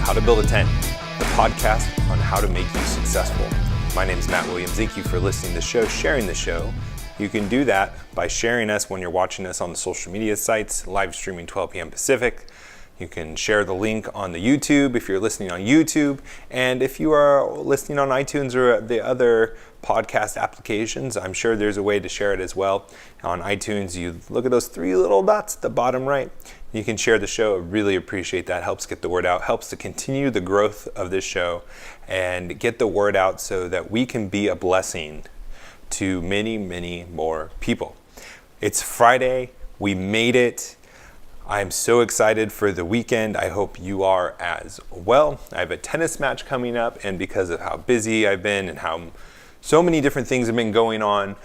How to Build a Tent, the podcast on how to make you successful. My name is Matt Williams. Thank you for listening to the show, sharing the show. You can do that by sharing us when you're watching us on the social media sites, live streaming 12 p.m. Pacific. You can share the link on the YouTube if you're listening on YouTube. And if you are listening on iTunes or the other podcast applications, I'm sure there's a way to share it as well. On iTunes, you look at those three little dots at the bottom right. You can share the show. I really appreciate that. Helps get the word out, helps to continue the growth of this show and get the word out so that we can be a blessing to many, many more people. It's Friday. We made it. I'm so excited for the weekend. I hope you are as well. I have a tennis match coming up, and because of how busy I've been and how so many different things have been going on,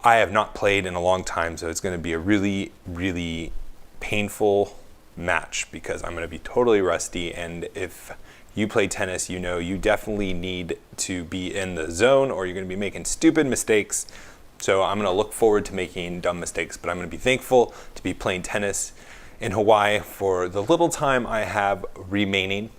I have not played in a long time, so it's going to be a really, really painful match because I'm going to be totally rusty. And if you play tennis, you know you definitely need to be in the zone or you're going to be making stupid mistakes. So I'm going to look forward to making dumb mistakes, but I'm going to be thankful to be playing tennis in Hawaii for the little time I have remaining.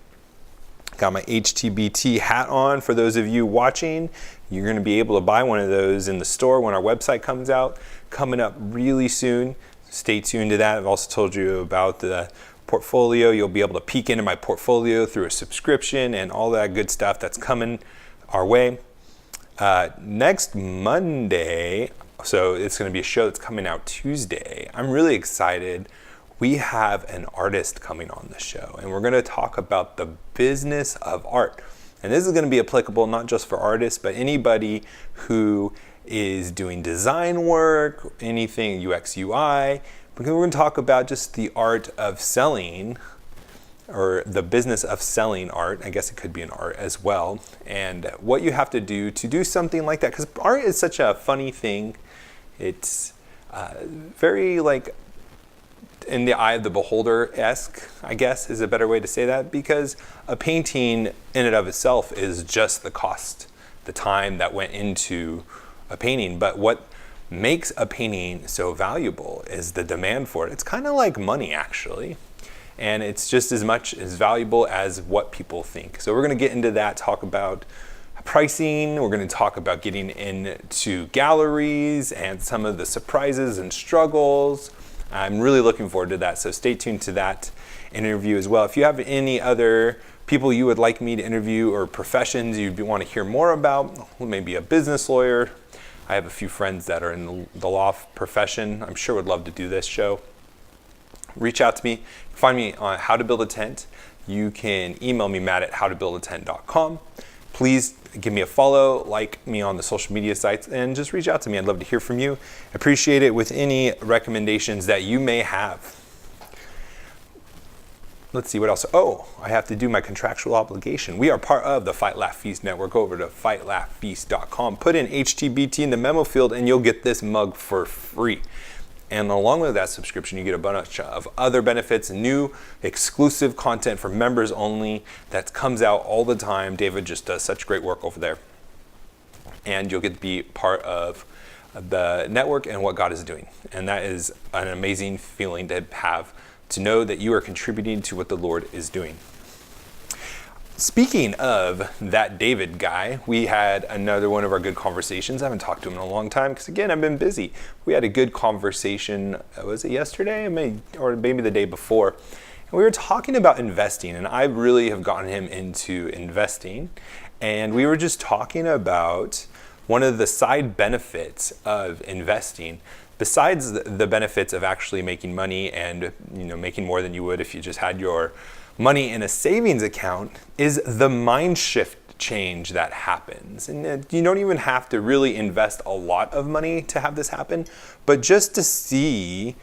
Got my HtBT hat on. For those of you watching, you're going to be able to buy one of those in the store when our website comes out, coming up really soon. Stay tuned to that. I've also told you about the portfolio. You'll be able to peek into my portfolio through a subscription and all that good stuff that's coming our way. Next Monday, so it's going to be a show that's coming out Tuesday. I'm really excited. We have an artist coming on the show, and we're going to talk about the business of art. And this is going to be applicable not just for artists, but anybody who is doing design work, anything UX, UI. Because we're going to talk about just the art of selling, or the business of selling art. I guess it could be an art as well. And what you have to do something like that. Because art is such a funny thing. It's very like in the eye of the beholder-esque, I guess, is a better way to say that, because a painting in and of itself is just the cost, the time that went into a painting. But what makes a painting so valuable is the demand for it. It's kind of like money, actually, and it's just as much as valuable as what people think. So we're going to get into that, talk about pricing. We're going to talk about getting into galleries and some of the surprises and struggles. I'm really looking forward to that, so stay tuned to that interview as well. If you have any other people you would like me to interview or professions you want to hear more about, maybe a business lawyer. I have a few friends that are in the law profession. I'm sure would love to do this show. Reach out to me. Find me on How to Build a Tent. You can email me, matt@howtobuildatent.com. Please give me a follow, like me on the social media sites, and just reach out to me. I'd love to hear from you. Appreciate it with any recommendations that you may have. Let's see what else. Oh, I have to do my contractual obligation. We are part of the Fight Laugh Feast network. Over to fightlaughfeast.com. Put in HtBT in the memo field and you'll get this mug for free. And along with that subscription, you get a bunch of other benefits, new exclusive content for members only that comes out all the time. David just does such great work over there. And you'll get to be part of the network and what God is doing. And that is an amazing feeling to have, to know that you are contributing to what the Lord is doing. Speaking of that David guy, we had another one of our good conversations. I haven't talked to him in a long time because, again, I've been busy. We had a good conversation, was it yesterday? Or maybe the day before. And we were talking about investing, and I really have gotten him into investing. And we were just talking about one of the side benefits of investing, besides the benefits of actually making money and making more than you would if you just had your money in a savings account, is the mind shift change that happens. And you don't even have to really invest a lot of money to have this happen, but just to see,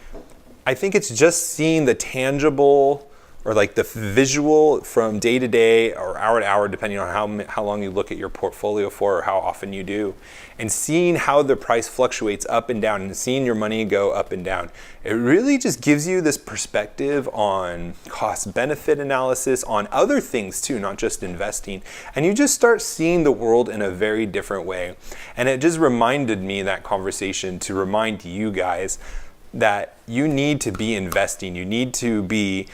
I think it's just seeing the tangible or like the visual from day to day or hour to hour, depending on how long you look at your portfolio for or how often you do, and seeing how the price fluctuates up and down and seeing your money go up and down. It really just gives you this perspective on cost benefit analysis, on other things too, not just investing. And you just start seeing the world in a very different way. And it just reminded me, that conversation, to remind you guys that you need to be investing. You need to be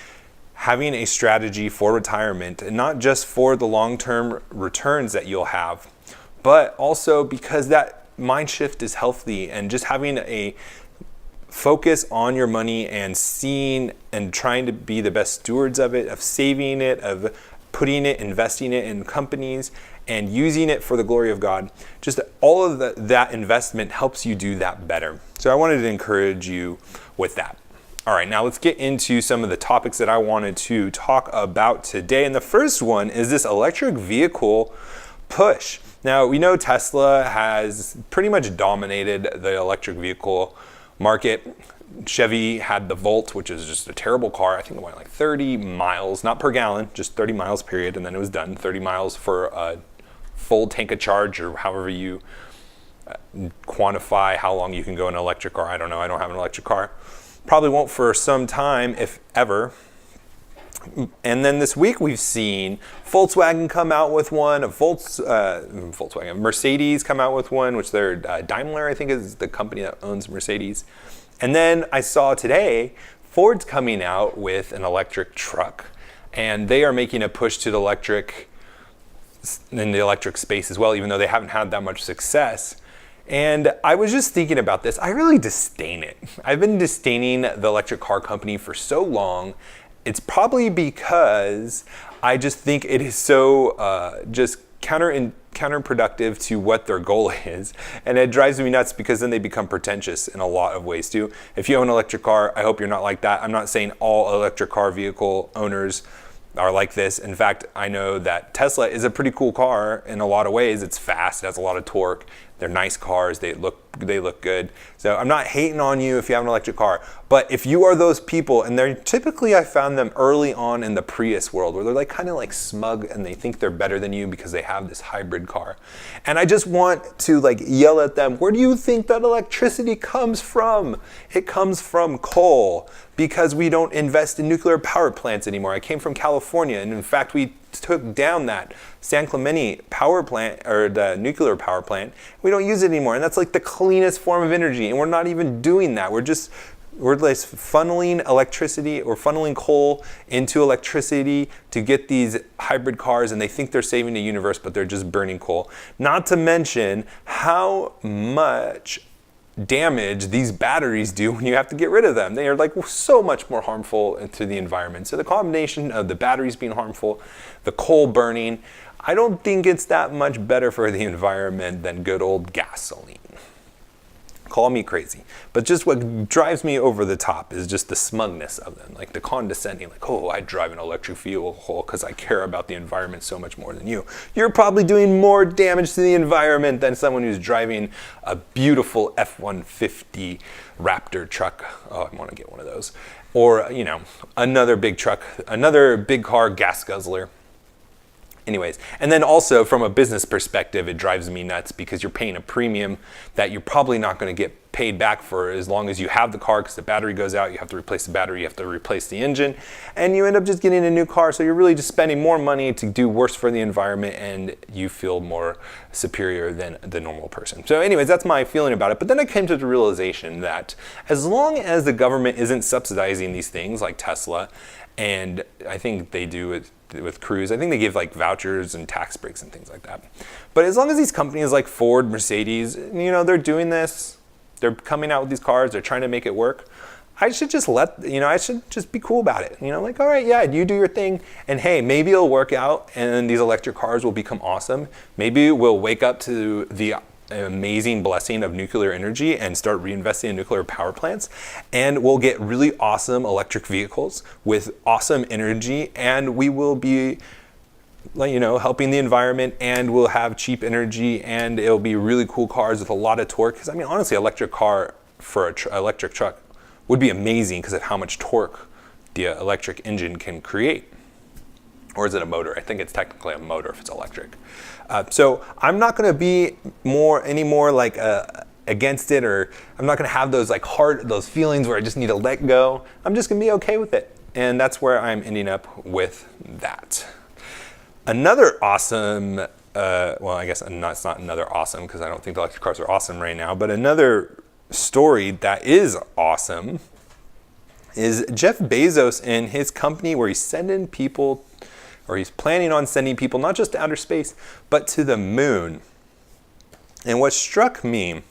having a strategy for retirement, and not just for the long-term returns that you'll have, but also because that mind shift is healthy, and just having a focus on your money and seeing and trying to be the best stewards of it, of saving it, of putting it, investing it in companies, and using it for the glory of God. Just all of that investment helps you do that better. So I wanted to encourage you with that. All right, now let's get into some of the topics that I wanted to talk about today. And the first one is this electric vehicle push. Now, we know Tesla has pretty much dominated the electric vehicle market. Chevy had the Volt, which is just a terrible car. I think it went like 30 miles, not per gallon, just 30 miles period, and then it was done. 30 miles for a full tank of charge, or however you quantify how long you can go in an electric car. I don't know. I don't have an electric car. Probably won't for some time, if ever. And then this week we've seen Volkswagen come out with one, Mercedes come out with one, which they're Daimler, I think, is the company that owns Mercedes. And then I saw today Ford's coming out with an electric truck, and they are making a push to the electric in the electric space as well, even though they haven't had that much success. And I was just thinking about this. I really disdain it. I've been disdaining the electric car company for so long. It's probably because I just think it is so just counterproductive to what their goal is. And it drives me nuts because then they become pretentious in a lot of ways too. If you own an electric car, I hope you're not like that. I'm not saying all electric car vehicle owners are like this. In fact, I know that Tesla is a pretty cool car in a lot of ways. It's fast, it has a lot of torque. They're nice cars, they look good. So I'm not hating on you if you have an electric car, but if you are those people, and they're typically, I found them early on in the Prius world, where they're like kind of like smug and they think they're better than you because they have this hybrid car. And I just want to like yell at them, where do you think that electricity comes from? It comes from coal, because we don't invest in nuclear power plants anymore. I came from California, and in fact, we took down that San Clemente power plant, or the nuclear power plant. We don't use it anymore, and that's like the cleanest form of energy, and we're not even doing that. We're just funneling electricity, or funneling coal into electricity to get these hybrid cars, and they think they're saving the universe, but they're just burning coal. Not to mention how much damage these batteries do when you have to get rid of them. They are like so much more harmful to the environment. So the combination of the batteries being harmful, the coal burning, I don't think it's that much better for the environment than good old gasoline. Call me crazy. But just what drives me over the top is just the smugness of them, like the condescending, like, oh, I drive an electric vehicle because I care about the environment so much more than you. You're probably doing more damage to the environment than someone who's driving a beautiful F-150 Raptor truck. Oh, I want to get one of those. Or, you know, another big truck, another big car gas guzzler. Anyways, and then also from a business perspective, it drives me nuts because you're paying a premium that you're probably not going to get paid back for as long as you have the car, because the battery goes out, you have to replace the battery, you have to replace the engine, and you end up just getting a new car. So you're really just spending more money to do worse for the environment, and you feel more superior than the normal person. So anyways, that's my feeling about it. But then I came to the realization that as long as the government isn't subsidizing these things like Tesla, and I think they do it with Cruise. I think they give like vouchers and tax breaks and things like that. But as long as these companies like Ford, Mercedes, you know, they're doing this, they're coming out with these cars, they're trying to make it work, I should just I should just be cool about it. You know, like, all right, yeah, you do your thing, and hey, maybe it'll work out and these electric cars will become awesome. Maybe we'll wake up to the amazing blessing of nuclear energy and start reinvesting in nuclear power plants, and we'll get really awesome electric vehicles with awesome energy, and we will be, you know, helping the environment, and we'll have cheap energy, and it'll be really cool cars with a lot of torque. Because I mean, honestly, electric car for an electric truck would be amazing because of how much torque the electric engine can create. Or is it a motor? I think it's technically a motor if it's electric. So I'm not going to be any more like against it, or I'm not going to have those like those feelings where I just need to let go. I'm just going to be okay with it, and that's where I'm ending up with that. Another awesome, well, I guess it's not another awesome because I don't think the electric cars are awesome right now, but another story that is awesome is Jeff Bezos and his company, where he's sending people, or he's planning on sending people not just to outer space, but to the moon. And what struck me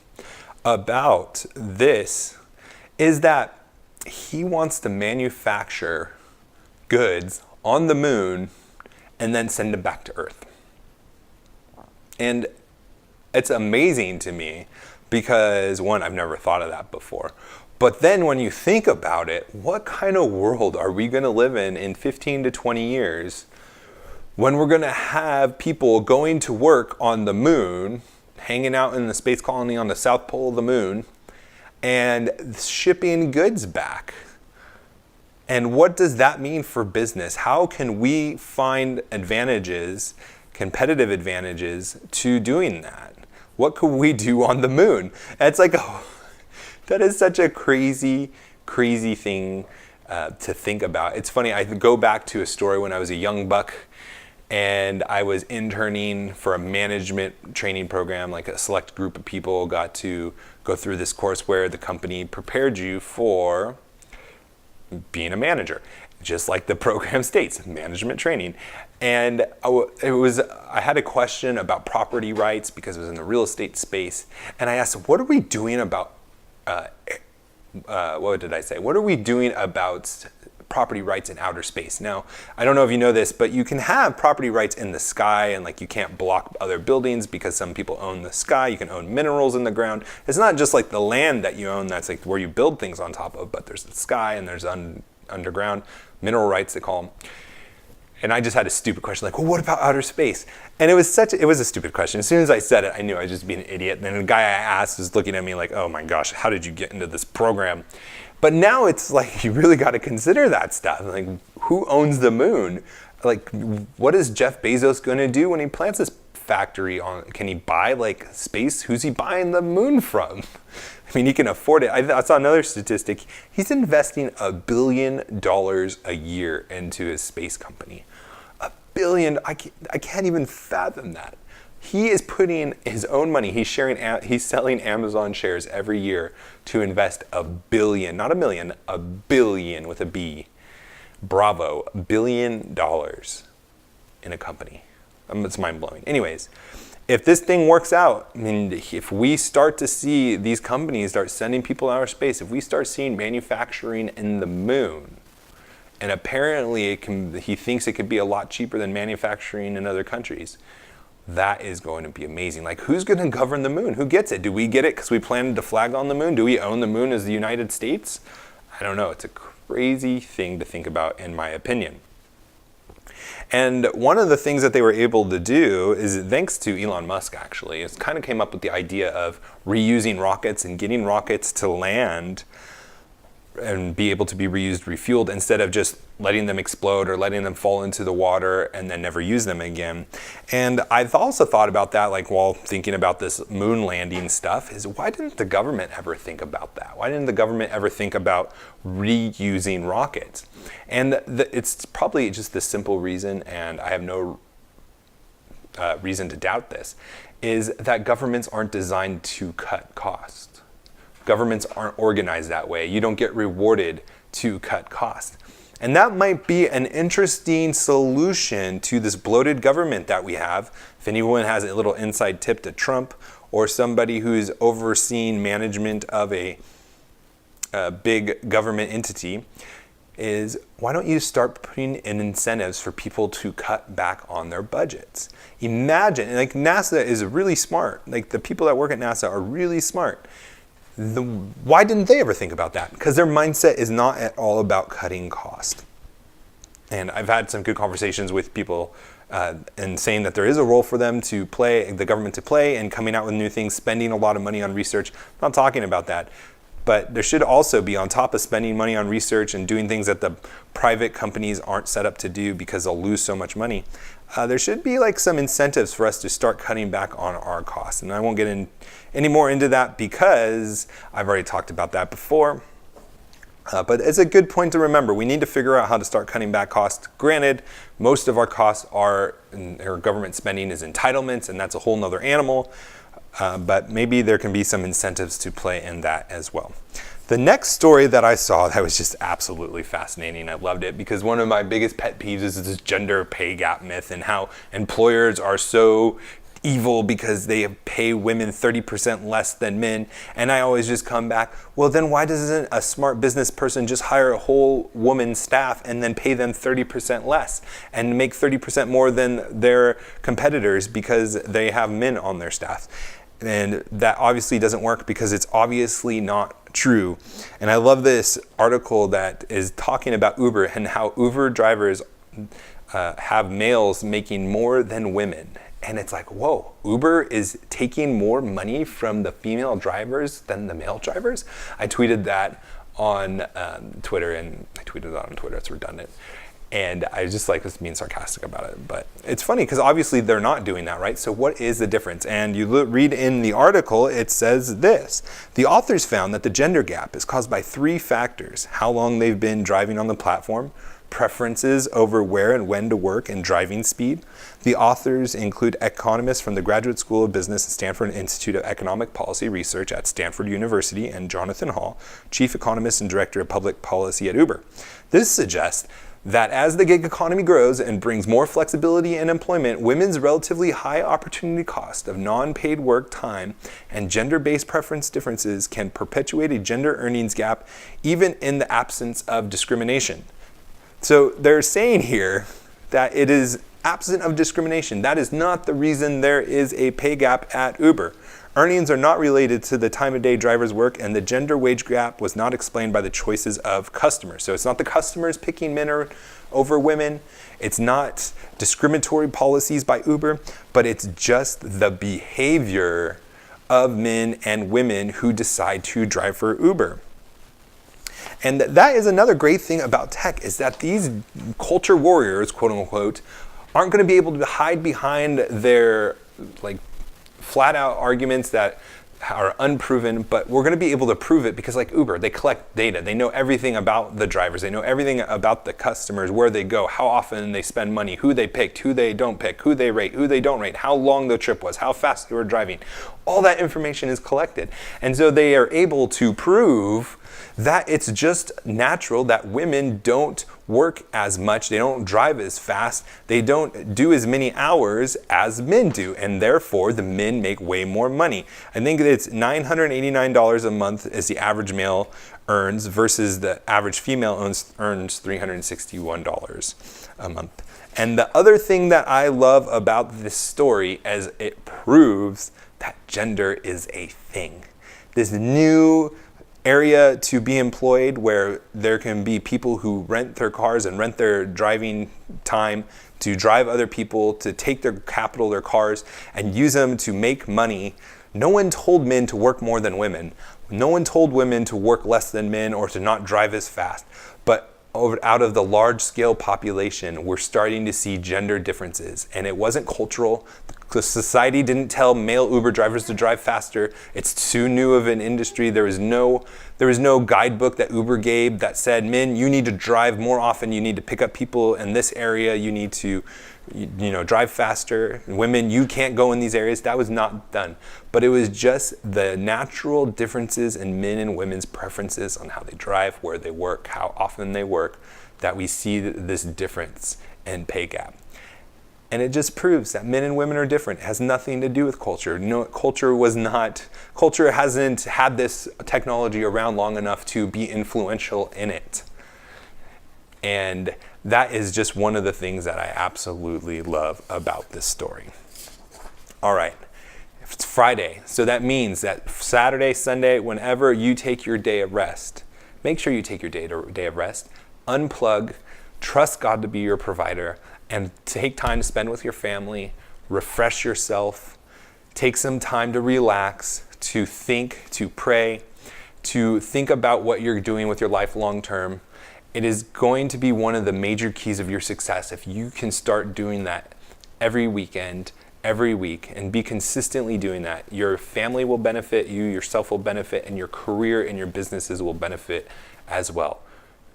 about this is that he wants to manufacture goods on the moon and then send them back to Earth. And it's amazing to me because, one, I've never thought of that before. But then when you think about it, what kind of world are we going to live in 15 to 20 years when we're going to have people going to work on the moon, hanging out in the space colony on the south pole of the moon, and shipping goods back? And what does that mean for business? How can we find advantages, competitive advantages to doing that? What could we do on the moon? It's like, that is such a crazy, crazy thing to think about. It's funny, I go back to a story when I was a young buck and I was interning for a management training program. Like, a select group of people got to go through this course where the company prepared you for being a manager, just like the program states, management training. And I had a question about property rights because it was in the real estate space. And I asked, what are we doing about, what did I say? What are we doing about property rights in outer space? Now, I don't know if you know this, but you can have property rights in the sky, and like, you can't block other buildings because some people own the sky. You can own minerals in the ground. It's not just like the land that you own that's like where you build things on top of, but there's the sky and there's underground mineral rights, they call them. And I just had a stupid question, like, well, what about outer space? And it was a stupid question. As soon as I said it, I knew I was just being an idiot. And then the guy I asked was looking at me like, oh my gosh, how did you get into this program? But now it's like, you really got to consider that stuff. Like, who owns the moon? Like, what is Jeff Bezos going to do when he plants this factory on? Can he buy like space? Who's he buying the moon from? I mean, he can afford it. I saw another statistic. He's investing $1 billion a year into his space company. $1 billion. I can't even fathom that. He is putting his own money. He's selling Amazon shares every year to invest $1 billion, not $1 million, $1 billion with a B. Bravo, $1 billion in a company. It's mind blowing. Anyways, if this thing works out, I mean, if we start to see these companies start sending people out of space, if we start seeing manufacturing in the moon, and apparently he thinks it could be a lot cheaper than manufacturing in other countries, that is going to be amazing. Like, who's going to govern the moon? Who gets it? Do we get it because we planted a flag on the moon? Do we own the moon as the United States? I don't know. It's a crazy thing to think about, in my opinion. And one of the things that they were able to do is, thanks to Elon Musk actually, is kind of came up with the idea of reusing rockets and getting rockets to land and be able to be reused, refueled, instead of just letting them explode or letting them fall into the water and then never use them again. And I've also thought about that, like, while thinking about this moon landing stuff, is why didn't the government ever think about that? Why didn't the government ever think about reusing rockets? And it's probably just the simple reason, and I have no reason to doubt this, is that governments aren't designed to cut costs. Governments aren't organized that way. You don't get rewarded to cut costs. And that might be an interesting solution to this bloated government that we have. If anyone has a little inside tip to Trump or somebody who's overseeing management of a big government entity, is why don't you start putting in incentives for people to cut back on their budgets? Imagine, like, NASA is really smart. Like, the people that work at NASA are really smart. Why didn't they ever think about that? Because their mindset is not at all about cutting cost. And I've had some good conversations with people and saying that there is a role for them to play, the government to play, and coming out with new things, spending a lot of money on research. I'm not talking about that. But there should also be, on top of spending money on research and doing things that the private companies aren't set up to do because they'll lose so much money, there should be like some incentives for us to start cutting back on our costs. And I won't get any more into that because I've already talked about that before. But it's a good point to remember. We need to figure out how to start cutting back costs. Granted, most of our costs our government spending is entitlements, and that's a whole nother animal. But maybe there can be some incentives to play in that as well. The next story that I saw that was just absolutely fascinating, I loved it, because one of my biggest pet peeves is this gender pay gap myth and how employers are so evil because they pay women 30% less than men. And I always just come back, well, then why doesn't a smart business person just hire a whole woman staff and then pay them 30% less and make 30% more than their competitors because they have men on their staff? And that obviously doesn't work because it's obviously not true. And I love this article that is talking about Uber and how Uber drivers have males making more than women. And it's like, whoa, Uber is taking more money from the female drivers than the male drivers? I tweeted that on Twitter, and I tweeted that on Twitter, it's redundant. And I just like this being sarcastic about it. But it's funny because obviously they're not doing that, right? So what is the difference? And you read in the article, it says this. The authors found that the gender gap is caused by 3 factors: how long they've been driving on the platform, preferences over where and when to work, and driving speed. The authors include economists from the Graduate School of Business and Stanford Institute of Economic Policy Research at Stanford University, and Jonathan Hall, chief economist and director of public policy at Uber. This suggests that as the gig economy grows and brings more flexibility in employment, women's relatively high opportunity cost of non-paid work time and gender-based preference differences can perpetuate a gender earnings gap even in the absence of discrimination. So they're saying here that it is absent of discrimination. That is not the reason there is a pay gap at Uber. Earnings are not related to the time of day drivers work, and the gender wage gap was not explained by the choices of customers. So it's not the customers picking men over women. It's not discriminatory policies by Uber, but it's just the behavior of men and women who decide to drive for Uber. And that is another great thing about tech, is that these culture warriors, quote unquote, aren't going to be able to hide behind their flat out arguments that are unproven, but we're going to be able to prove it because, like Uber, they collect data. They know everything about the drivers. They know everything about the customers, where they go, how often they spend money, who they picked, who they don't pick, who they rate, who they don't rate, how long the trip was, how fast they were driving. All that information is collected. And so they are able to prove that it's just natural that women don't work as much, they don't drive as fast, they don't do as many hours as men do, and therefore the men make way more money. I think it's $989 a month is the average male earns versus the average female earns $361 a month. And the other thing that I love about this story is it proves that gender is a thing. This new area to be employed where there can be people who rent their cars and rent their driving time to drive other people, to take their capital, their cars, and use them to make money. No one told men to work more than women. No one told women to work less than men or to not drive as fast. But out of the large scale population, we're starting to see gender differences. And it wasn't cultural. The society didn't tell male Uber drivers to drive faster. It's too new of an industry. There was no guidebook that Uber gave that said, men, you need to drive more often. You need to pick up people in this area. You need to, drive faster. Women, you can't go in these areas. That was not done. But it was just the natural differences in men and women's preferences on how they drive, where they work, how often they work, that we see this difference in pay gap. And it just proves that men and women are different. It has nothing to do with culture. Culture hasn't had this technology around long enough to be influential in it. And that is just one of the things that I absolutely love about this story. All right, it's Friday, so that means that Saturday, Sunday, whenever you take your day of rest, make sure you take your day of rest, unplug, trust God to be your provider, and take time to spend with your family, refresh yourself, take some time to relax, to think, to pray, to think about what you're doing with your life long term. It is going to be one of the major keys of your success if you can start doing that every weekend, every week, and be consistently doing that. Your family will benefit, you yourself will benefit, and your career and your businesses will benefit as well.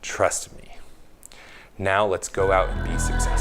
Trust me. Now let's go out and be successful.